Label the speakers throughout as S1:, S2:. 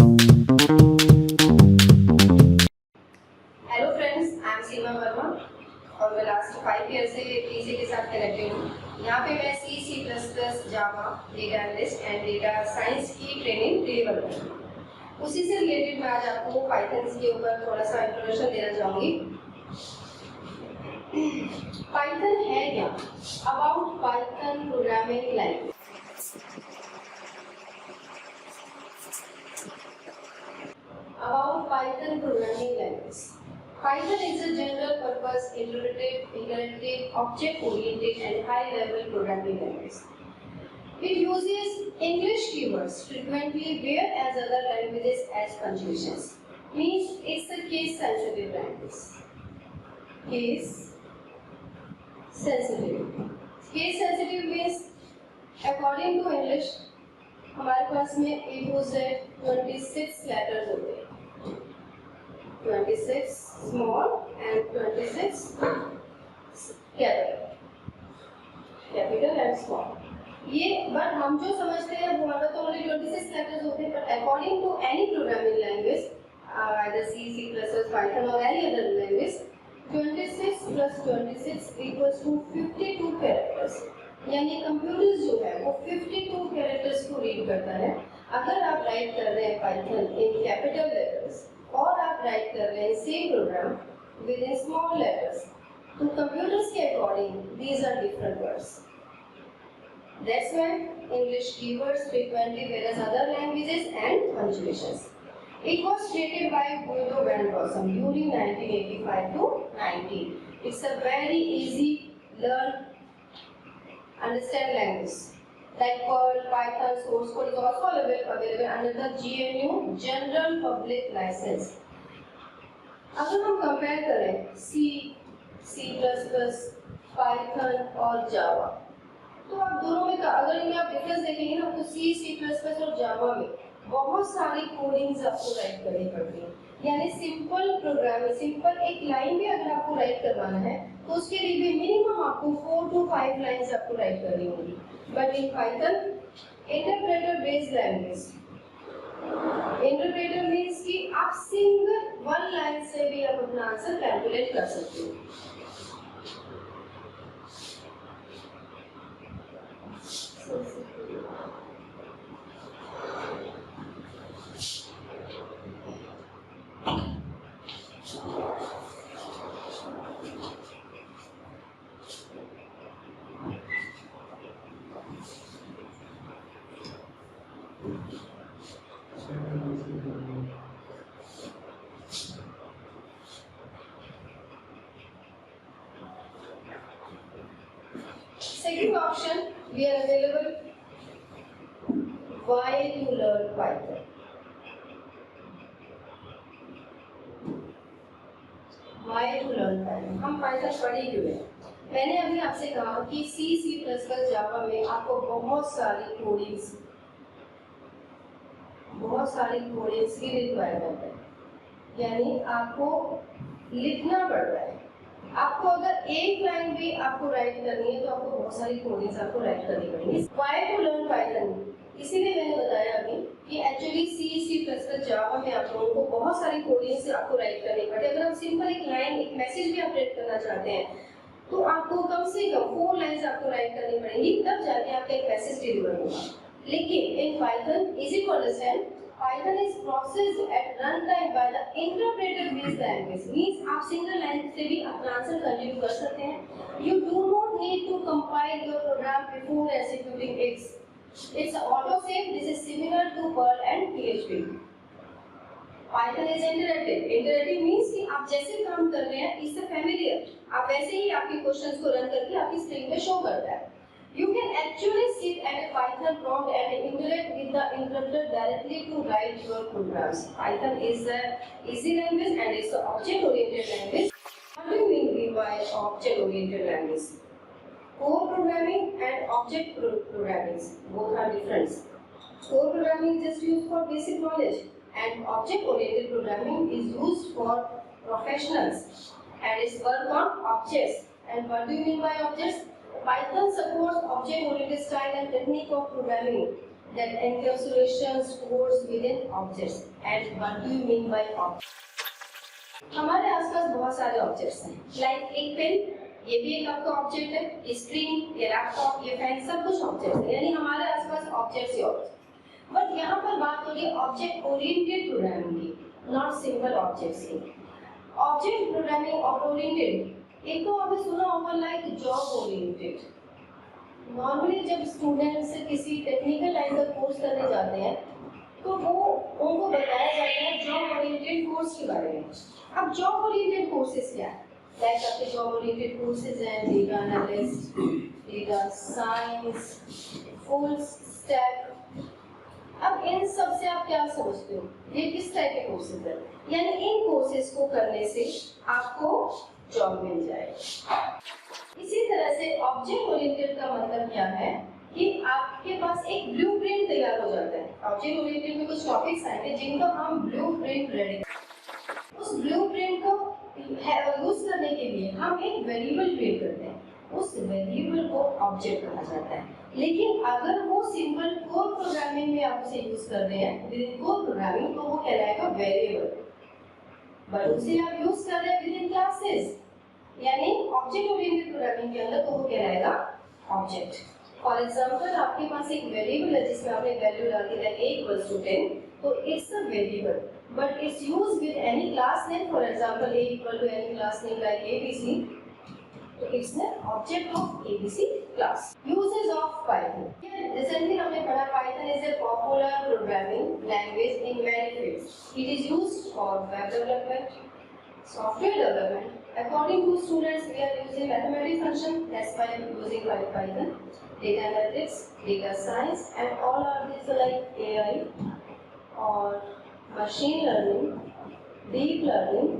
S1: Hello friends, I am सीमा वर्मा और मैं last 5 year से पीसी के साथ कनेक्टेड हूँ। यहाँ पे मैं C++, Java, data analyst and data science की ट्रेनिंग डिलीवर कर रही हूँ। उसी से रिलेटेड मैं आज आपको पाइथन के ऊपर थोड़ा सा इंट्रोडक्शन देना चाहूँगी। पाइथन है क्या? About Python programming language. About Python programming language. Python is a general purpose, interactive, object-oriented and high-level programming language. It uses English keywords frequently, whereas other languages as punctuations. Means it's a case-sensitive language. Case-sensitive. Case-sensitive means according to English, हमारे पास में A to Z 26 letters होते हैं। 26 small and 26 capital and small. ये but हम जो समझते हैं वो हमारा तो only 26 letters होते हैं, but according to any programming language, either C++, Python or any other language, 26 plus 26 equals to 52 characters. यानी कंप्यूटर्स जो है वो 52 कैरेक्टर्स को रीड करता है। अगर आप राइट कर रहे हैं पाइथन इन कैपिटल लेटर्स और आप राइट कर रहे हैं same program with in small letters, तो कंप्यूटर्स के according these are different words. That's why English keywords frequently whereas other languages and punctuations. It was created by Guido van Rossum during 1985 to 90. It's a very easy learn understand language like Perl, Python, source code is also available under the GNU General Public License. अगर हम compare करें C++, Python और Java, तो आप दोनों में अगर इनमें आप डिफरेंस देखेंगे ना, तो C++ और Java में बहुत सारी कोडिंग्स आपको राइट करनी पड़ती है। यानी सिंपल प्रोग्रामिंग, सिंपल एक लाइन भी अगर आपको राइट करवाना है तो उसके लिए भी मिनिमम आपको 4 to 5 लाइंस आपको राइट करनी होगी। But in Python interpreter based language, interpreter means कि आप सिंगल वन लाइन से भी आप अपना आंसर कैलकुलेट कर सकते हो। Second option, we are available. Why to learn Python? Why to learn Python? हम Python पढ़े क्यों हैं? मैंने अभी आपसे कहा कि C++, जावा में आपको बहुत सारी कोडिंग्स की रिक्वायरमेंट है। यानी आपको लिखना पड़ रहा है। आपको अगर एक लाइन भी आपको राइट करनी है तो आपको बहुत सारी कोडिंग्स आपको राइट करनी पड़ेगी। Why to learn Python? इसीलिए मैंने बताया अभी कि एक्चुअली C++, जावा में आप लोगों को बहुत सारी कोडिंग्स आपको राइट करनी पड़ती है। अगर आप सिंपल एक लाइन, एक मैसेज भी आप राइट करना चाहते हैं तो आपको कम से कम 4 लाइंस आपको राइट करनी पड़ेगी, तब जाके आपका एक मैसेज डिलीवर होगा। लेकिन in Python, easy to understand, Python is processed at runtime by the interpreter based language. Means आप सिंगल लाइन से भी अपना आंसर कंटिन्यू कर सकते हैं। You do not need to compile your program before executing it. It's auto-save. This is similar to Perl and PHP. Python is interactive. Interactive means कि आप जैसे काम कर रहे हैं, इससे familiar, आप वैसे ही आपके क्वेश्चंस को रन करके आपकी स्क्रीन पे शो करता है। You can actually sit at a Python prompt and interact with the interpreter directly to write your programs. Python is an easy language and it's an object-oriented language. What do you mean by object-oriented language? Core programming and object programming both are different. Core programming is just used for basic knowledge, and object-oriented programming is used for professionals and it's work on objects. And what do you mean by objects? Python supports object-oriented style and technique of programming. that encapsulations words within objects. And what do you mean by object? हमारे आसपास बहुत सारे objects हैं, like एक pen, ये भी एक आपका ऑब्जेक्ट है, स्क्रीन, ये लैपटॉप, ये फैन, सब कुछ ऑब्जेक्ट है, यानी हमारे आसपास ऑब्जेक्ट्स ही ऑब्जेक्ट। बट यहाँ पर बात हो रही है ऑब्जेक्ट ओरिएंटेड प्रोग्रामिंग की, नॉट सिंपल ऑब्जेक्ट्स की। ऑब्जेक्ट प्रोग्रामिंग और ओरिएंटेड, एक तो आपने सुना होगा लाइक जॉब ओरिएंटेड। नॉर्मली जब स्टूडेंट्स किसी टेक्निकल लाइन का कोर्स करने जाते हैं तो वो उनको बताया जाता है जॉब ओरिएंटेड कोर्स के बारे में। अब जॉब ओरिएंटेड कोर्सेज क्या है? लाइक आपके जॉब ओरिएंटेड कोर्सेज हैं data analyst, data science, full stack. अब इन सब से आप क्या समझते हो, ये किस टाइप के कोर्सेज हैं? यानी इन कोर्सेज को करने से आपको जॉब मिल जाएगा। इसी तरह से ऑब्जेक्ट ओरिएंटेड का मतलब क्या है कि आपके पास एक ब्लूप्रिंट तैयार हो जाता है। ऑब्जेक्ट ओरिएंटेड में कुछ टॉपिक्स आएंगे जिनका हम ब्लूप्रिंट रेडी, उस ब्लूप्रिंट को यूज करने के लिए हम एक वेरिएबल क्रिएट करते हैं, उस वेरिएबल को ऑब्जेक्ट कहा जाता है। लेकिन अगर वो सिंपल कोर प्रोग्रामिंग में आप उसे यूज कर रहे हैं विद इन कोर प्रोग्रामिंग, तो वो कहलाएगा वेरिएबल। बट उसे आप यूज कर रहे हैं विद इन क्लासेस, यानी ऑब्जेक्ट ओरिएंटेड प्रोग्रामिंग के अंदर, तो वो कहलाएगा ऑब्जेक्ट। फॉर एग्जांपल आपके पास एक वेरिएबल है जिसमें आपने वैल्यू डाल दी है a = 10, तो it's a variable but it's used with any class name. For example a = any class name like abc, तो it's an object of abc class. Uses of Python, recently हमने पढ़ा Python is a popular programming language in many fields. It is used for web development, software development. According to students, we are using mathematical function, that's why I'm using Python, data analytics, data science, and all are these like AI or machine learning, deep learning,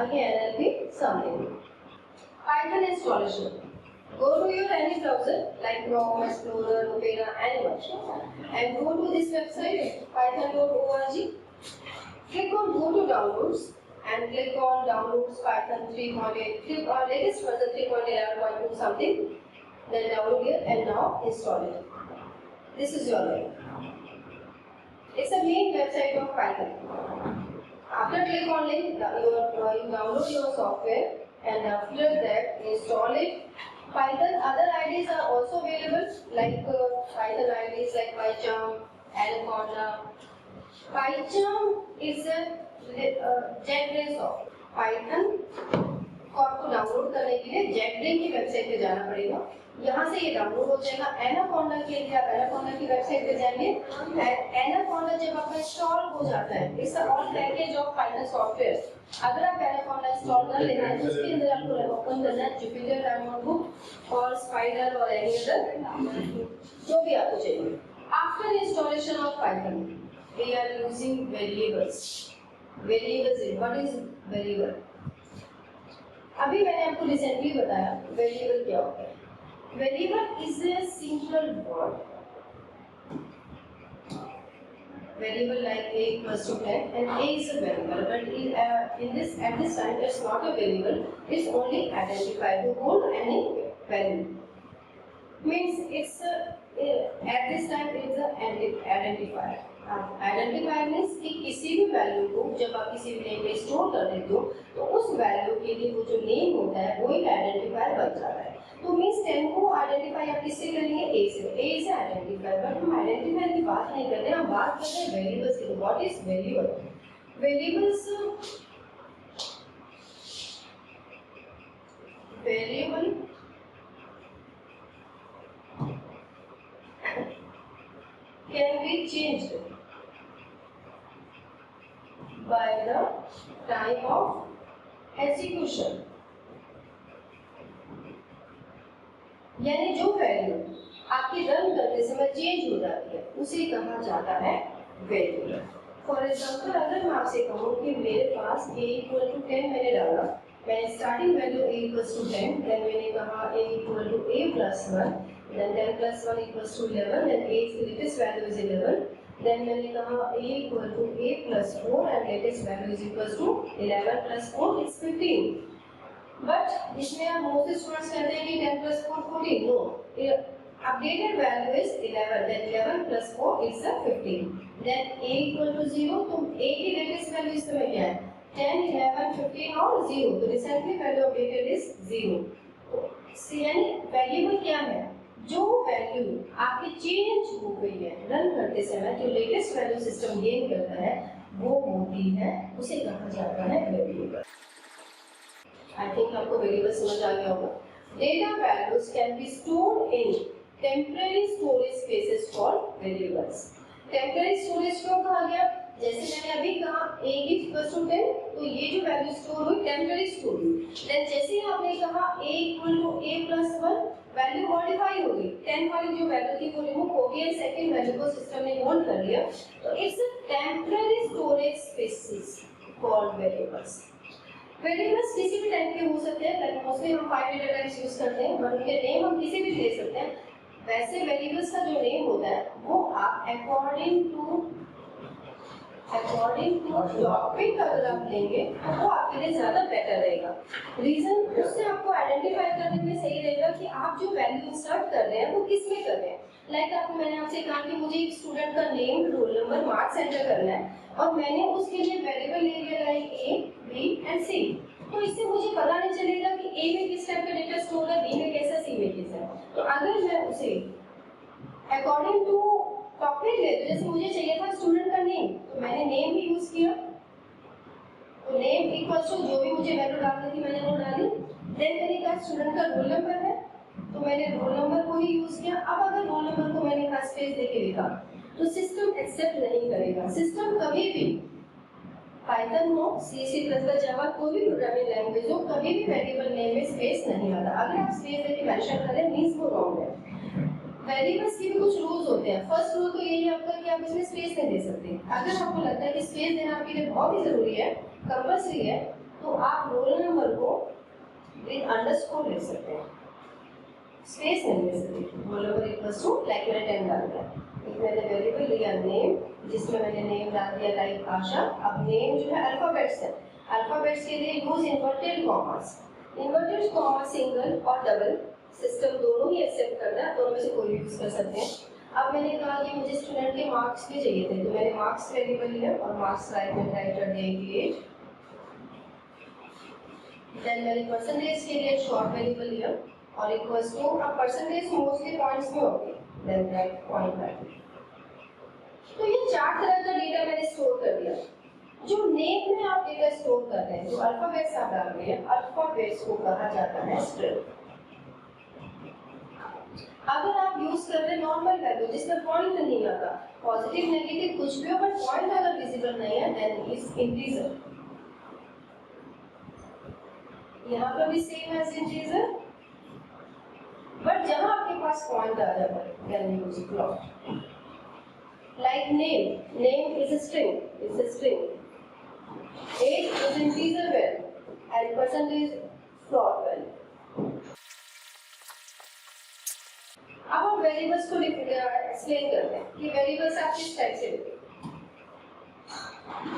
S1: again NLP, something. Python installation. Go to your any browser like Chrome, Explorer, Opera, anyone, and go to this website python.org. Click on go to downloads and click on downloads Python 3.8, click on latest version 3.11.2 something, then download here and now install it. This is your link. It's the main website of Python. After click on link, you download your software and after that install it. Python other IDs are also available like Python IDs like PyCharm, Anaconda. PyCharm is a JetBrains of Python को आपको download करने के लिए JetBrains की website पे जाना पड़ेगा, यहाँ से ये डाउनलोड हो जाएगा। Anaconda के लिए आप Anaconda की वेबसाइट पे जाएंगे। Anaconda जब आपका इंस्टॉल हो जाता है, it's all package of Python software. अगर आप Anaconda इंस्टॉल कर लेते हैं तो उसके अंदर आपको ओपन करना है जुपिटर नोटबुक और स्पाइडर और एनी अदर जो भी आपको चाहिए। After installation of Python we are using variables. Variables is what is variable? अभी मैंने आपको रिसेंटली बताया वेरिएबल क्या होता है। Variable is a simple word, variable like a = 10 and a is a variable, but in this at this time it's not a variable, it's only identifier to hold any value, means it's at this time it's a identifier. Identifier means कि किसी भी value को जब आप किसी भी name में store कर देते हो तो उस वैल्यू के लिए वो जो नेम होता है वो एक आइडेंटिफायर बन जाता है। तो मीन्स 10 को आइडेंटिफाई आप किससे करेंगे? ए से। ए से आइडेंटिफायर, बट हम आइडेंटिफायर की बात नहीं कर रहे, हम बात कर रहे हैं वेरिएबल्स की। What is variable? Variables variable can be changed by the time of execution, यानी जो वैल्यू आपकी रन करने समय चेंज हो जाती है उसे कहा जाता है वेरिएबल। फॉर एग्जांपल अगर मैं आपसे कहूँ कि मेरे पास a = 10 मैंने डाला, मैंने स्टार्टिंग वैल्यू a = 10, देन मैंने कहा a = a + 1, then 10 + 1 = 11, then a latest value is 11, then मैंने कहा a = a + 4 and latest value is equal to 11 + 4 is 15। But इसमें आप मोस्ट स्टूडेंट्स कहते हैं कि 10 + 4 14, no, Updated value is 11. Then 11 plus 4 is 15. Then a equal to 0. तो a की latest value इस समय क्या है? 10, 11, 15 और 0. तो recently value updated is 0. तो यानी वेरिएबल क्या है? जो वैल्यू आपकी चेंज हो गई है रन करते समय, जो लेटेस्ट वैल्यू सिस्टम गेन करता है वो होती है, उसे कहा जाता है वेरिएबल। आई थिंक आपको वेरिएबल समझ आ गया होगा। Data values can be stored in temporary storage spaces called variables. Temporary storage क्यों कहा गया? जैसे मैंने अभी कहा a इक्वल्स टू 10, तो ये जो वैल्यू स्टोर हुई टेम्परेरी स्टोर हुई। देन जैसे ही आपने कहा a equal to a plus 1, value modify हो गई, 10 वाली जो वैल्यू थी वो रिमूव हो गई, सेकंड वैल्यू को सिस्टम ने होल्ड कर लिया, तो it's a temporary storage spaces called variables. Variables किसी भी टाइप के हो सकते हैं, लाइक मोस्टली हम 5 डेटा टाइप्स यूज करते हैं, बट उनके नेम हम किसी भी दे सकते हैं। वैसे वेरिएबल्स का जो नेम होता है वो आप अकॉर्डिंग टू टॉपिक अगर आप लेंगे तो वो आपके लिए ज्यादा बेटर रहेगा। रीजन उससे आपको आइडेंटिफाई करने में सही रहेगा कि आप जो वैल्यू इंसर्ट कर रहे हैं वो किस में कर रहे हैं। लाइक मैंने आपसे कहा कि मुझे एक स्टूडेंट का name, roll number, marks enter करना है और मैंने उसके लिए वेरिएबल ले लिया लाइक ए, बी एंड सी। तो इससे मुझे पता नहीं चलेगा कि ए में किस टाइप का डेटा स्टोर है, बी में कैसा, सी में कैसा है। तो अगर मैं उसे अकॉर्डिंग टू टॉपिक ले, तो जैसे मुझे चाहिए था स्टूडेंट का नेम, तो मैंने नेम ही यूज किया, तो नेम इक्वल्स टू जो भी मुझे वैल्यू डालनी थी मैंने वो डाली। देन मैंने कहा स्टूडेंट का रोल नंबर है, तो मैंने रोल नंबर को ही यूज किया। अब अगर रोल नंबर को मैंने कहा स्पेस देके लिखा तो सिस्टम एक्सेप्ट नहीं करेगा। सिस्टम कभी भी, पाइथन हो, C++, जावा, कोई भी प्रोग्रामिंग लैंग्वेज हो, कभी भी वेरिएबल नेम में स्पेस नहीं आता। अगर आप स्पेस देके मेंशन करें मींस वो रॉन्ग है। वेरिएबल्स के भी कुछ रूल्स होते हैं। फर्स्ट रूल तो यही है आपका कि आप इसमें स्पेस नहीं दे सकते। अगर आपको लगता है कि स्पेस देना आपके लिए बहुत ही जरूरी है, कंपल्सरी है, तो आप रोल नंबर को विद अंडरस्कोर लिख सकते हैं, स्पेस नहीं दे सकते। Roll number equals to like मैंने 10 डाल दिया, मैंने वेरिएबल लिया नेम, जिसमें मैंने नेम डाल दिया लाइक आशा। अब नेम जो है अल्फाबेट्स है, अल्फाबेट्स के लिए use inverted commas. Inverted comma single और डबल सिस्टम दोनों ही एक्सेप्ट करता है, दोनों में से कोई भी यूज कर सकते हैं। अब मैंने कहा कि मुझे स्टूडेंट के मार्क्स भी चाहिए थे, तो मैंने मार्क्स वेरिएबल लिया और मार्क्स राइट में टाइप कर दिया 88। देन मैंने परसेंटेज के लिए शॉर्ट वेरिएबल लिया और इक्वल्स टू, अब परसेंटेज मोस्टली पॉइंट्स में होगी, देन राइट पॉइंट वैल्यू। तो ये 4 तरह का डेटा मैंने स्टोर कर दिया। जो नेम में आप डेटा स्टोर कर रहे हैं, जो अल्फाबेट्स आप डाल रहे हैं, अल्फाबेट्स को कहा जाता है स्ट्रिंग। अगर आप यूज कर रहे हैं नॉर्मल वैल्यू जिसमें पॉइंट नहीं आता, पॉजिटिव नेगेटिव कुछ भी हो, बट पॉइंट अगर विजिबल नहीं है, देन इज इंटीजर। यहाँ पर भी सेम एज इंटीजर, बट जहां आपके पास पॉइंट आ जाता है, then use float. Like name is a string. Age is integer value and percentage float value. अब हम वेरिएबल्स को एक्सप्लेन करते हैं कि वेरिएबल्स आप किस टाइप से लिखें।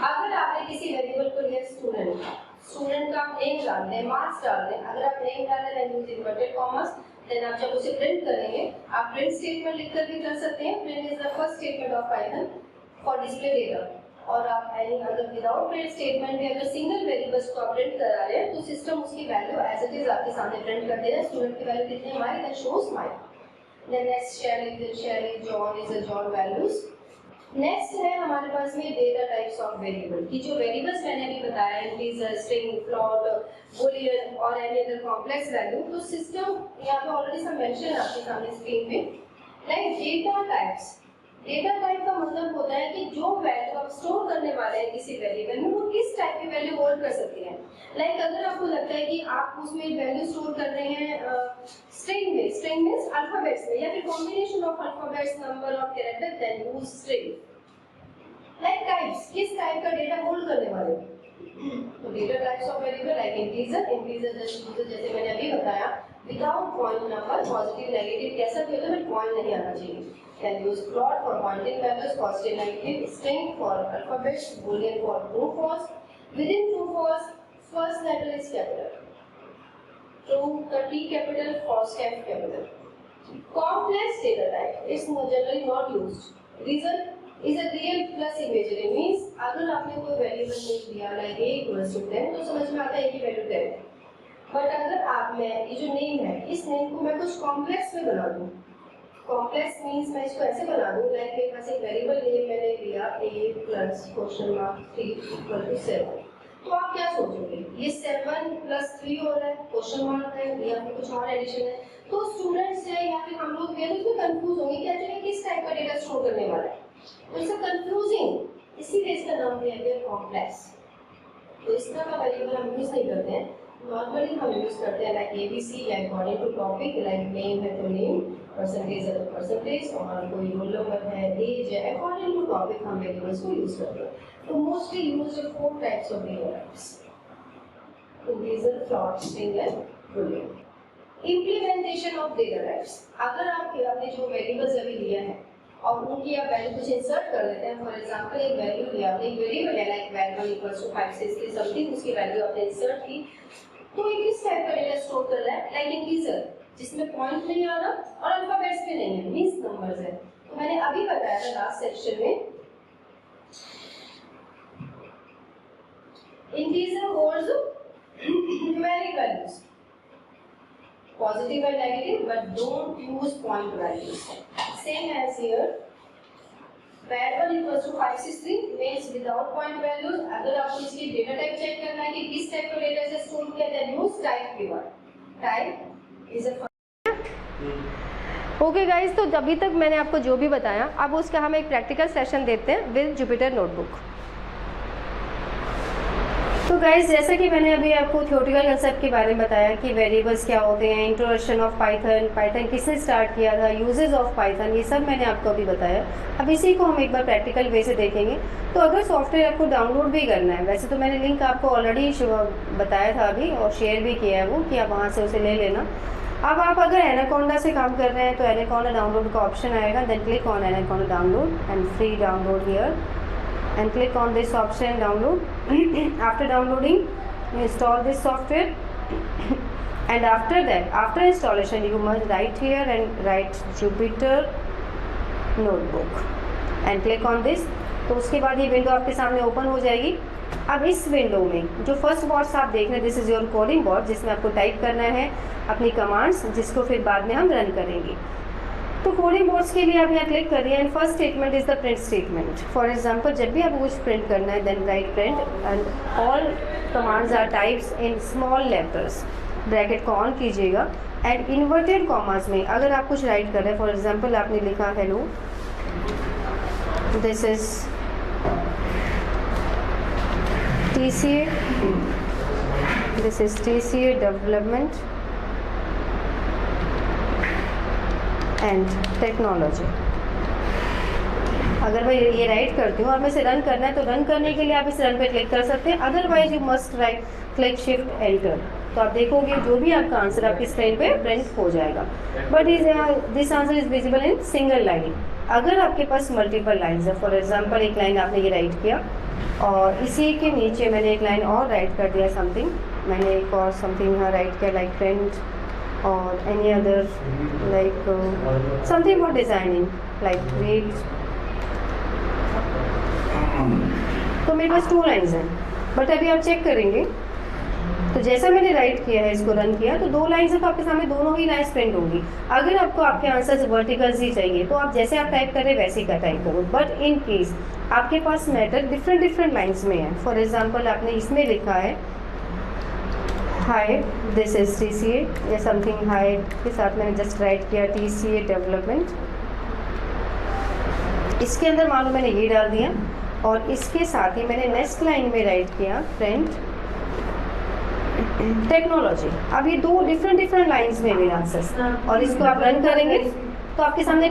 S1: अगर आपने किसी वेरिएबल को लिया स्टूडेंट का आप नेम डाल दें, मार्क्स डाल दें। अगर आप नेम डालें then use inverted commas. Then आप जब उसे प्रिंट करेंगे, आप प्रिंट स्टेटमेंट लिखकर भी कर सकते हैं। Print is the first statement of Python for display data. और आप एनी अगर विदाउट प्रिंट स्टेटमेंट में अगर सिंगल वेरिएबल्स को आप प्रिंट करा रहे हैं, तो सिस्टम उसकी वैल्यू एज इट इज आपके सामने प्रिंट कर देगा। स्टूडेंट की वैल्यू कितनी है हमारी, that shows my. Then next Shelly, John is a John values. Next है हमारे पास में डेटा टाइप्स ऑफ वेरिएबल की जो वेरिएबल्स मैंने अभी बताया, इंटीजर, स्ट्रिंग, फ्लोट, बूलियन और एनी अदर कॉम्प्लेक्स वैल्यू। तो सिस्टम यहाँ पे ऑलरेडी सब मेंशन आपके सामने स्क्रीन पे। Like data types, data type का मतलब होता है कि जो वैल्यू आप स्टोर करने वाले हैं किसी वेरिएबल में, वो किस टाइप की वैल्यू होल्ड कर सकती है। लाइक अगर आपको लगता है कि आप उसमें वैल्यू स्टोर कर रहे हैं स्ट्रिंग में, स्ट्रिंग मींस अल्फाबेट्स में, या फिर कॉम्बिनेशन ऑफ अल्फाबेट्स, नंबर और character, then use string. Like types, किस टाइप का डेटा होल्ड करने वाले हैं। तो data types of variable like integer जैसे मैंने अभी बताया, without point number, positive negative कैसा भी होता है, बट पॉइंट नहीं आना चाहिए। Can use float for pointing values, positive negative, string for alphabets, boolean for true false. Within true false, first letter is capital. True का T capital, false का F capital. Complex data type is generally not used. Reason is a real plus imagery means अगर आपने कोई variable name दिया like a equals to 10 तो समझ में आता है कि वैल्यू 10 है. बट अगर आप मैं ये जो नेम है इस नेम को मैं कुछ कॉम्प्लेक्स में बना दूं, कॉम्प्लेक्स मींस मैं इसको ऐसे बना दूं लाइक मेरे पास एक वेरिएबल नेम मैंने लिया a plus question mark 3 equal to 7, तो आप क्या सोचोगे ये 7 प्लस 3 हो रहा है क्वेश्चन मार्क है या फिर कुछ और एडिशन है. तो स्टूडेंट्स है या फिर हम लोग भी है तो इसमें कंफ्यूज होंगे कि एक्चुअली किस टाइप का डेटा स्टोर करने वाला है. तो इससे कंफ्यूजिंग, इसीलिए इसका नाम दिया गया कॉम्प्लेक्स. तो इस तरह का वेरिएबल हम यूज नहीं करते हैं. नॉर्मली हम यूज करते हैं लाइक एबीसी या according to topic, like name है तो नेम, परसेंटेज है तो परसेंटेज, और कोई रोल नंबर है, एज है, अकॉर्डिंग टू टॉपिक हम वेरिएबल्स को यूज करते हैं. तो mostly used 4 types of data types, integer, float, string and Boolean. Implementation of data types, अगर आपने जो वेरिएबल्स अभी लिया है और उनकी आप वैल्यू कुछ इंसर्ट कर देते हैं. फॉर एग्जांपल एक वैल्यू लिया आपने, एक वेरिएबल है like var1 equals to 5 6 3 something, उसकी वैल्यू आपने इंसर्ट की, तो ये किस टाइप का डेटा स्टोर कर रहा है लाइक इंटीजर जिसमें पॉइंट नहीं आ रहा और अल्फाबेट्स भी नहीं है, मींस नंबर्स है. तो मैंने अभी बताया था लास्ट सेक्शन में integer holds numeric values, positive and negative, but don't use point values. Same as here, var1 equals to 563 means without point values. अगर आपको इसकी डेटा टाइप चेक करना है कि किस टाइप का डेटा से स्टोर किया है, use type keyword. Type is a
S2: okay guys, तो अभी तक मैंने आपको जो भी बताया, अब उसका हम एक प्रैक्टिकल सेशन देते हैं विद जुपिटर नोटबुक. तो गाइज, जैसा कि मैंने अभी आपको थ्योरेटिकल कंसेप्ट के बारे में बताया कि वेरिएबल्स क्या होते हैं, इंट्रोडक्शन ऑफ पाइथन किसने स्टार्ट किया था, यूजेस ऑफ पाइथन, ये सब मैंने आपको अभी बताया. अब इसी को हम एक बार प्रैक्टिकल वे से देखेंगे. तो अगर सॉफ्टवेयर आपको डाउनलोड भी करना है, वैसे तो मैंने लिंक आपको ऑलरेडी बताया था अभी और शेयर भी किया है वो, कि आप वहाँ से उसे ले लेना. अब आप अगर एनाकोंडा से काम कर रहे हैं तो एनाकोंडा डाउनलोड का ऑप्शन आएगा, then click on Anaconda download and free download here and click on this option download. After downloading, you install this software and after that, after installation, you must write here and write Jupyter Notebook and click on this. तो उसके बाद ये window आपके सामने open हो जाएगी. अब इस विंडो में जो फर्स्ट बॉक्स आप देख रहे हैं, this is your coding box, जिसमें आपको टाइप करना है अपनी कमांड्स, जिसको फिर बाद में हम रन करेंगे. तो कोडिंग बोर्ड्स के लिए आप यहाँ क्लिक करिए and first statement is the print statement. For example, जब भी आपको कुछ प्रिंट करना है, then write print and all commands are types in small letters. Bracket को ऑन कीजिएगा एंड इन्वर्टेड कॉमास में अगर आप कुछ राइट कर रहे हैं, फॉर एग्जांपल आपने लिखा hello, this is TCA, this is TCA development and technology. अगर मैं ये राइट करती हूँ और मैं इसे रन करना है, तो रन करने के लिए आप इस रन पे क्लिक कर सकते हैं. Otherwise you must write click shift enter. तो आप देखोगे जो भी आपका आंसर आपकी स्क्रीन पे प्रिंट हो जाएगा. But this answer is visible in single line. अगर आपके पास मल्टीपल लाइन्स है, फॉर एग्जाम्पल एक लाइन आपने ये राइट किया और इसी के नीचे मैंने एक लाइन और राइट कर दिया समथिंग, मैंने एक और समथिंग यहाँ राइट किया like print or any other like something for designing like read. तो मेरे पास 2 लाइन्स हैं. बट अभी आप चेक करेंगे तो जैसा मैंने राइट किया है, इसको रन किया, तो 2 लाइन्स है तो आपके सामने दोनों ही लाइन्स प्रिंट होंगी. अगर आपको आपके आंसर्स वर्टिकल्स ही चाहिए तो आप जैसे आप टाइप करें वैसे का टाइप करो. बट इन केस आपके पास मैटर डिफरेंट लाइन्स में है, फॉर एग्जाम्पल आपने इसमें लिखा है हाई, दिस इज TCA या समथिंग हाई के साथ मैंने जस्ट राइट किया TCA डेवलपमेंट. इसके अंदर मान लो मैंने ये डाल दिया और इसके साथ ही मैंने नेक्स्ट लाइन में राइट किया प्रिंट टेक्नोलॉजी. अब ये 2 डिफरेंट लाइन्स में मेरे आंसर्स, और इसको आप रन करेंगे तो आपके सामने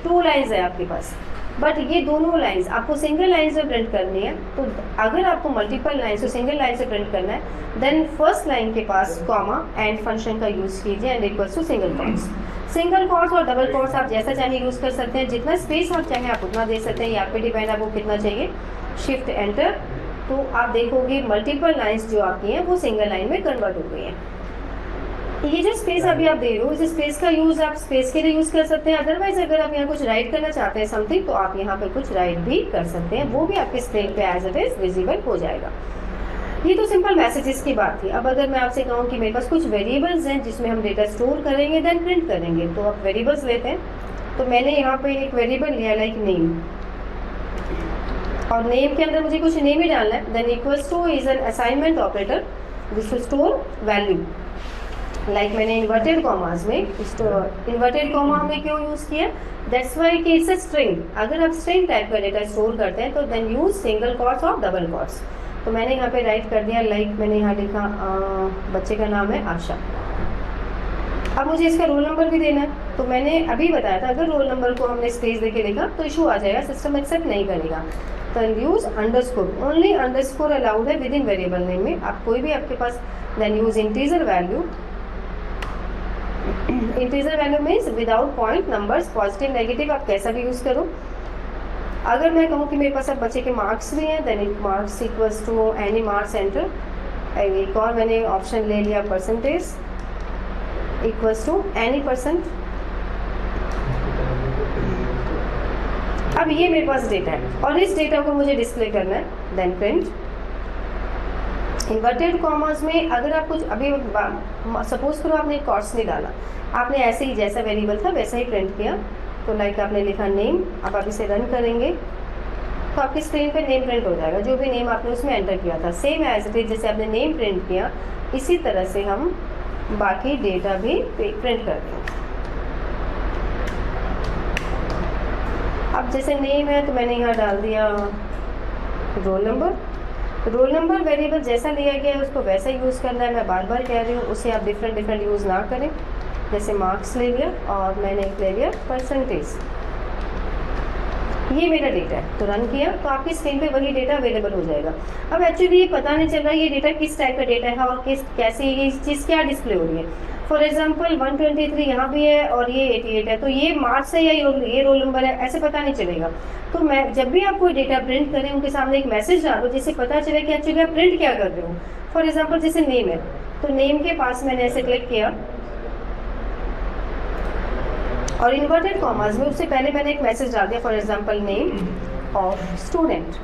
S2: 2 लाइन्स है आपके पास. बट ये दोनों लाइन्स आपको सिंगल लाइन से प्रिंट करनी है. तो अगर आपको मल्टीपल लाइन से सिंगल लाइन से प्रिंट करना है, देन फर्स्ट लाइन के पास कॉमा एंड फंक्शन का यूज़ कीजिए and equals to single quotes. Single quotes और डबल कोट्स आप जैसा चाहे यूज़ कर सकते हैं. जितना स्पेस आप चाहें आप उतना दे सकते हैं. यहाँ पे डिपेंड आपको कितना चाहिए. शिफ्ट एंटर, तो आप देखोगे मल्टीपल लाइन्स जो आपकी हैं वो सिंगल लाइन में कन्वर्ट हो गई हैं. ये जो स्पेस अभी आप दे रहे हो, इस स्पेस का यूज आप स्पेस के लिए यूज कर सकते हैं। अदरवाइज अगर आप यहाँ कुछ राइट करना चाहते हैं समथिंग, तो आप यहाँ पर कुछ राइट भी कर सकते हैं, वो भी आपके स्क्रीन पे एज इट इज विजिबल हो जाएगा। ये तो सिंपल मैसेजेस की बात थी। अब अगर मैं आपसे कहूँ कि मेरे पास कुछ वेरिएबल्स हैं जिसमें हम डेटा स्टोर करेंगे देन प्रिंट करेंगे, तो आप वेरिएबल्स लेते हैं। तो मैंने यहाँ पे एक वेरिएबल लिया लाइक नेम, और नेम के अंदर मुझे कुछ नेम ही डालना है। Than equals two is an assignment operator which will store value. Like मैंने इन्वर्टेड कॉमास में, इन्वर्टेड कॉमा हमने क्यों यूज़ किया, दैट्स वाई कि इट्स अ स्ट्रिंग। अगर आप स्ट्रिंग टाइप का डेटा स्टोर करते हैं तो देन यूज सिंगल कॉट्स और डबल कॉट्स। तो मैंने यहाँ पे राइट कर दिया लाइक मैंने यहाँ लिखा बच्चे का नाम है आशा। अब मुझे इसका रोल नंबर भी देना है, तो मैंने अभी बताया था अगर रोल नंबर को हमने स्पेस देके लिखा तो इशू आ जाएगा, सिस्टम एक्सेप्ट नहीं करेगा। तो use underscore, only underscore allowed है विद इन वेरिएबल नेम में। आप कोई भी आपके पास, then use integer value. Integer value means without point, numbers, positive negative आप कैसा भी यूज करो। अगर मैं कहूँ कि मेरे पास अब बच्चे के मार्क्स भी हैं, then marks equals to any marks enter. एक और मैंने ऑप्शन ले लिया percentage equals to any percent. अब ये मेरे पास डेटा है और इस डेटा को मुझे डिस्प्ले करना है, देन प्रिंट। इन्वर्टेड कॉमर्स में अगर आप कुछ अभी सपोज करो आपने कॉर्स नहीं डाला, आपने ऐसे ही जैसा वेरिएबल था वैसा ही प्रिंट किया, तो लाइक आपने लिखा नेम। अब आप इसे रन करेंगे तो आपकी स्क्रीन पे नेम प्रिंट हो जाएगा, जो भी नेम आपने उसमें एंटर किया था सेम एज इट इज जैसे आपने नेम प्रिंट किया, इसी तरह से हम बाकी डेटा भी प्रिंट कर देंगे। अब जैसे नेम है तो मैंने यहाँ डाल दिया roll number. Roll number variable जैसा लिया गया है उसको वैसा यूज़ करना है, मैं बार बार कह रही हूँ, उसे आप डिफरेंट यूज़ ना करें। जैसे मार्क्स ले लिया और मैंने एक ले लिया परसेंटेज, ये मेरा डेटा है, तो रन किया तो आपकी स्क्रीन पे वही डेटा अवेलेबल हो जाएगा। अब एक्चुअली ये पता नहीं चल रहा ये डेटा किस टाइप का डेटा है और कैसे ये चीज़ क्या डिस्प्ले हो रही है। फॉर एग्जांपल 123 यहाँ भी है और ये 88 है, तो ये मार्क्स है या ये रोल नंबर है, ऐसे पता नहीं चलेगा। तो मैं जब भी आप कोई डेटा प्रिंट करें उनके सामने एक मैसेज डालो जिससे पता चले कि एक्चुअली आप प्रिंट क्या कर रहे हो। फॉर एग्जाम्पल जैसे नेम है, तो नेम के पास मैंने ऐसे क्लिक किया और इन्वर्टेड कॉमास में उससे पहले मैंने एक मैसेज डाल दिया, for example name of student.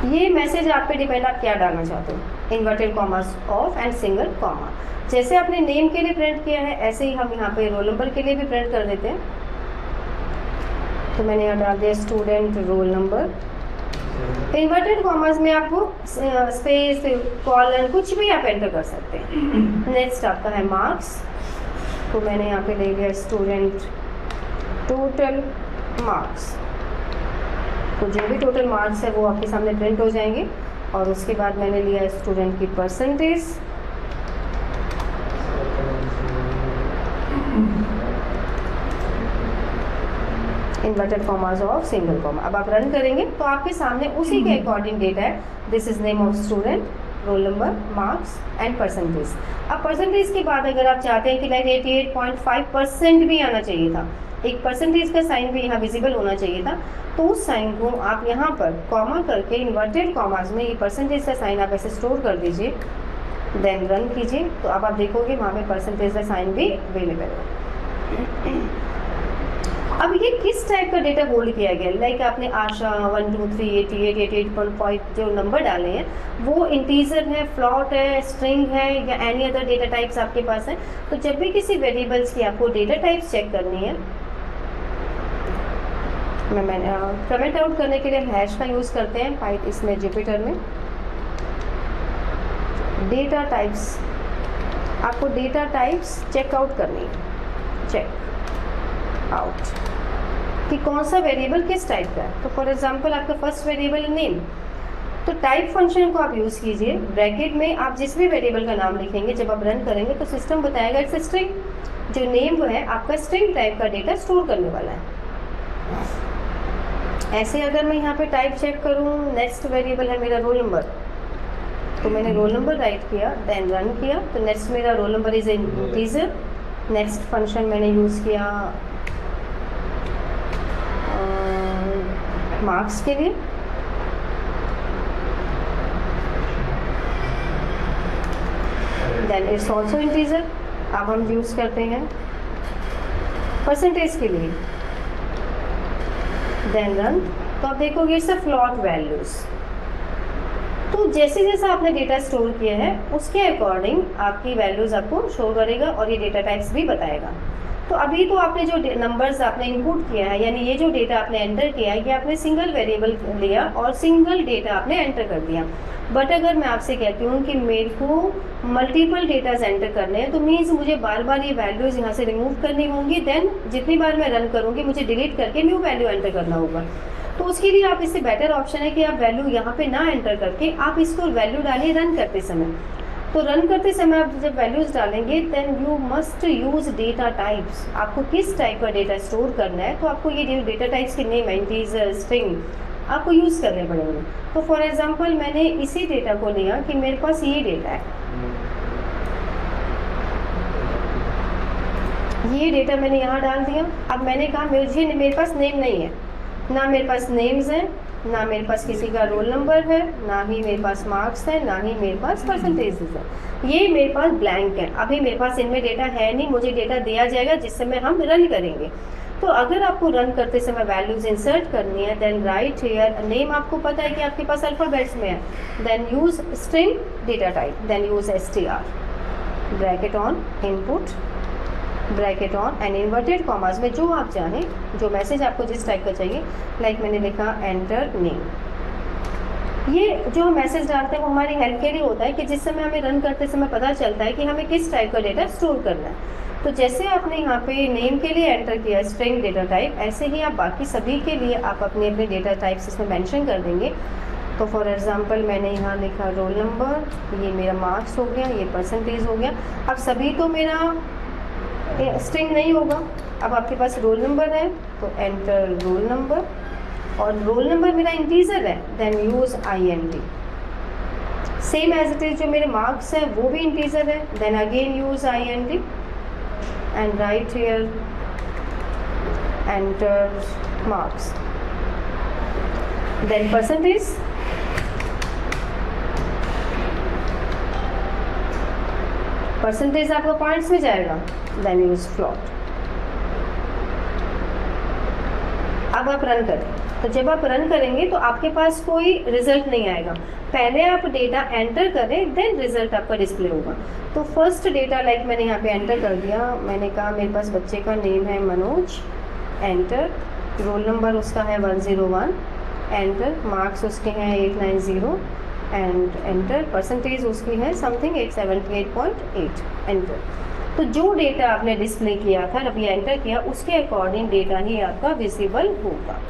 S2: ये मैसेज आप पे डिपेंड, आप क्या डालना चाहते हो, inverted commas of and single comma. जैसे आपने नेम के लिए प्रिंट किया है ऐसे ही हम यहाँ पे रोल नंबर के लिए भी प्रिंट कर देते हैं। तो मैंने यहाँ डाल दिया student roll number. Inverted commas में आपको स्पेस कॉलन कुछ भी आप एंटर कर सकते हैं। नेक्स्ट आपका है मार्क्स, तो मैंने यहाँ पे ले लिया स्टूडेंट टोटल मार्क्स। तो जो भी टोटल मार्क्स है वो आपके सामने प्रिंट हो जाएंगे। और उसके बाद मैंने लिया स्टूडेंट की percentage, inverted commas of single comma. अब आप रन करेंगे तो आपके सामने उसी के अकॉर्डिंग डेटा है, this is name of student, roll number, marks and percentage. अब परसेंटेज के बाद अगर आप चाहते हैं कि लाइक 88.5% भी आना चाहिए था, एक परसेंटेज का साइन भी यहाँ विजिबल होना चाहिए था, तो उस साइन को आप यहाँ पर कॉमा करके इन्वर्टेड कॉमास में ये परसेंटेज का साइन आप ऐसे स्टोर कर दीजिए, देन रन कीजिए, तो अब आप देखोगे वहाँ पे परसेंटेज का साइन भी अवेलेबल है। अब ये किस टाइप का डेटा होल्ड किया गया, लाइक आपने आशा 1 2 3 88 88.5 जो नंबर डाले हैं वो इंटीजर है, फ्लॉट है, स्ट्रिंग है या एनी अदर डेटा टाइप्स आपके पास है। तो जब भी किसी वेरिएबल्स की आपको डेटा टाइप्स चेक करनी है, मैंने कमेंट आउट करने के लिए हैश का यूज़ करते हैं पाइथन, इसमें जुपिटर में डेटा टाइप्स, आपको डेटा टाइप्स चेकआउट करनी है, चेक आउट कि कौन सा वेरिएबल किस टाइप का है। तो फॉर एग्जांपल आपका फर्स्ट वेरिएबल नेम, तो टाइप फंक्शन को आप यूज़ कीजिए, ब्रैकेट में आप जिस भी वेरिएबल का नाम लिखेंगे जब आप रन करेंगे तो सिस्टम बताएगा इट्स स्ट्रिंग, जो नेम वो है आपका स्ट्रिंग टाइप का डेटा स्टोर करने वाला है। ऐसे अगर मैं यहाँ पे टाइप चेक करूँ, नेक्स्ट वेरिएबल है मेरा रोल नंबर, तो मैंने रोल नंबर राइट किया, देन रन किया, तो नेक्स्ट मेरा roll number is integer. Next function मैंने यूज़ किया मार्क्स के लिए, देन इट्स ऑल्सो इंटीजर। अब हम यूज़ करते हैं परसेंटेज के लिए, देन रन। तो आप देखोगे इट्स अ फ्लोट वैल्यूज़। तो जैसे जैसा आपने डेटा स्टोर किया है उसके अकॉर्डिंग आपकी वैल्यूज़ आपको शो करेगा और ये डेटा टाइप्स भी बताएगा। तो अभी तो आपने जो नंबर्स आपने इनपुट किया है, यानी ये जो डेटा आपने एंटर किया है, ये आपने सिंगल वेरिएबल लिया और सिंगल डेटा आपने एंटर कर दिया। बट अगर मैं आपसे कहती हूँ कि मेरे को मल्टीपल डेटाज एंटर करने हैं, तो मीन्स मुझे बार बार ये वैल्यूज़ यहाँ से रिमूव करनी होंगी, देन जितनी बार मैं रन करूँगी मुझे डिलीट करके न्यू वैल्यू एंटर करना होगा। तो उसके लिए आप इससे बेटर ऑप्शन है कि आप वैल्यू यहाँ पे ना एंटर करके आप इसको वैल्यू डालिए रन करते समय। तो रन करते समय आप जब वैल्यूज़ डालेंगे then you must use data types. आपको किस टाइप का डेटा स्टोर करना है, तो आपको ये डेटा टाइप्स के नेम, इंटीजर, स्ट्रिंग आपको यूज़ करने पड़ेंगे। तो फॉर एग्जांपल मैंने इसी डेटा को लिया कि मेरे पास ये डेटा है, ये डेटा मैंने यहाँ डाल दिया। अब मैंने कहा मेरे पास नेम नहीं है, ना मेरे पास नेम्स हैं, ना मेरे पास किसी का रोल नंबर है, ना ही मेरे पास मार्क्स है, ना ही मेरे पास परसेंटेजेस है। ये मेरे पास ब्लैंक है, अभी मेरे पास इनमें डेटा है नहीं, मुझे डेटा दिया जाएगा जिस समय हम रन करेंगे। तो अगर आपको रन करते समय वैल्यूज इंसर्ट करनी है देन राइट हियर नेम, आपको पता है कि आपके पास अल्फाबेट्स में है, then use string data type, then use str, bracket on input, bracket on and inverted commas में जो आप चाहें, जो मैसेज आपको जिस टाइप का चाहिए, लाइक मैंने लिखा एंटर नेम। ये जो हम मैसेज डालते हैं वो हमारी हेल्प के लिए होता है कि जिस समय हमें रन करते समय पता चलता है कि हमें किस टाइप का डेटा स्टोर करना है। तो जैसे आपने यहाँ पे नेम के लिए एंटर किया स्ट्रिंग डेटा टाइप, ऐसे ही आप बाकी सभी के लिए आप अपने अपने डेटा टाइप्स इसमें मेंशन कर देंगे। तो फॉर एग्जांपल मैंने यहाँ लिखा रोल नंबर, ये मेरा मार्क्स हो गया, ये परसेंटेज हो गया। अब सभी तो मेरा स्ट्रिंग नहीं होगा, अब आपके पास रोल नंबर है तो एंटर रोल नंबर, और रोल नंबर मेरा इंटीजर है then use int। Same as it is जो मेरे मार्क्स है वो भी इंटीजर है, then again use int and write here enter marks, then percentage, percentage आपका पॉइंट्स में जाएगा, देन यूज फ्लोट। अब आप रन करें, तो जब आप रन करेंगे तो आपके पास कोई रिजल्ट नहीं आएगा, पहले आप डेटा एंटर करें देन रिजल्ट आपका डिस्प्ले होगा। तो फर्स्ट डेटा लाइक मैंने यहाँ पे एंटर कर दिया, मैंने कहा मेरे पास बच्चे का नेम है मनोज, एंटर, रोल नंबर उसका है 101, एंटर, मार्क्स उसके हैं 890 एंड एंटर, परसेंटेज उसकी है समथिंग 878.8, एंटर। तो जो डेटा आपने डिस्प्ले किया था अभी एंटर किया उसके अकॉर्डिंग डेटा ही आपका विजिबल होगा।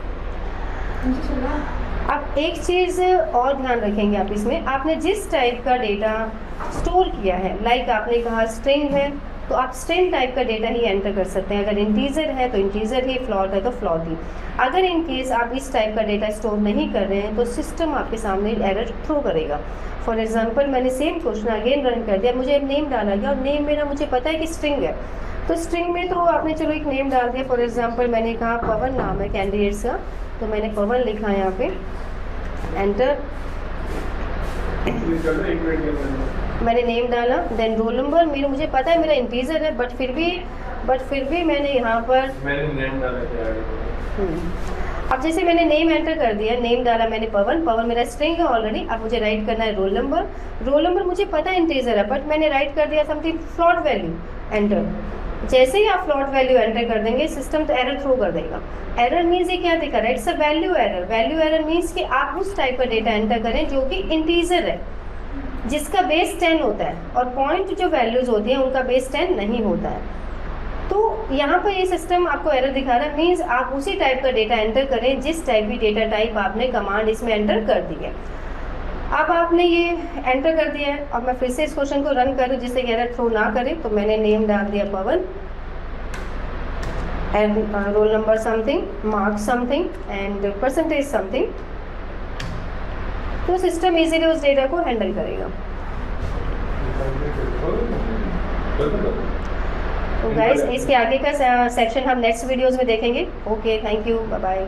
S2: अब एक चीज़ और ध्यान रखेंगे आप इसमें, आपने जिस टाइप का डेटा स्टोर किया है, लाइक आपने कहा स्ट्रिंग है तो आप स्ट्रिंग टाइप का डेटा ही एंटर कर सकते हैं, अगर इंटीजर है तो इंटीजर ही, फ्लॉट है तो फ्लॉट ही। अगर इन केस आप इस टाइप का डेटा स्टोर नहीं कर रहे हैं तो सिस्टम आपके सामने एरर थ्रो करेगा। फॉर एग्जांपल मैंने सेम क्वेश्चन अगेन रन कर दिया, मुझे नेम डाला गया और नेम मेरा मुझे पता है कि स्ट्रिंग है, तो स्ट्रिंग में तो आपने चलो एक नेम डाल दिया, फॉर एग्जांपल मैंने कहा पवन नाम है कैंडिडेट्स का, तो मैंने पवन लिखा है यहाँ पे, एंटर, मैंने नेम डाला, देन रोल नंबर मेरा मुझे पता है मेरा इंटीजर है बट फिर भी मैंने यहाँ पर
S3: नेम डाला।
S2: अब जैसे मैंने नेम एंटर कर दिया, नेम डाला मैंने पवन, पवन मेरा स्ट्रिंग है ऑलरेडी, अब मुझे राइट करना है रोल नंबर, रोल नंबर मुझे पता है इंटीजर है बट मैंने राइट कर दिया समथिंग फ्लॉट वैल्यू, एंटर। जैसे ही आप फ्लॉट वैल्यू एंटर कर देंगे सिस्टम तो एरर थ्रो कर देगा। एरर मीन्स ये क्या दिखा रहा है, it's a value error. Value error means कि आप उस टाइप का डेटा एंटर करें जो कि इंटीजर है, जिसका बेस 10 होता है, और पॉइंट जो वैल्यूज होती हैं उनका बेस 10 नहीं होता है। तो यहाँ पर ये सिस्टम आपको एरर दिखा रहा है, मीन्स आप उसी टाइप का डेटा एंटर करें जिस टाइप की डेटा टाइप आपने कमांड इसमें एंटर कर दी है। अब आपने ये एंटर कर दिया है और मैं फिर से इस क्वेश्चन को रन करूँ जिससे एरर थ्रो ना करे, तो मैंने नेम डाल दिया Pawan and roll number something, marks something and percentage something, तो सिस्टम इजीली उस डेटा को हैंडल करेगा। तो गाइस इसके आगे का सेक्शन हम नेक्स्ट वीडियोस में देखेंगे। Okay, thank you, bye bye.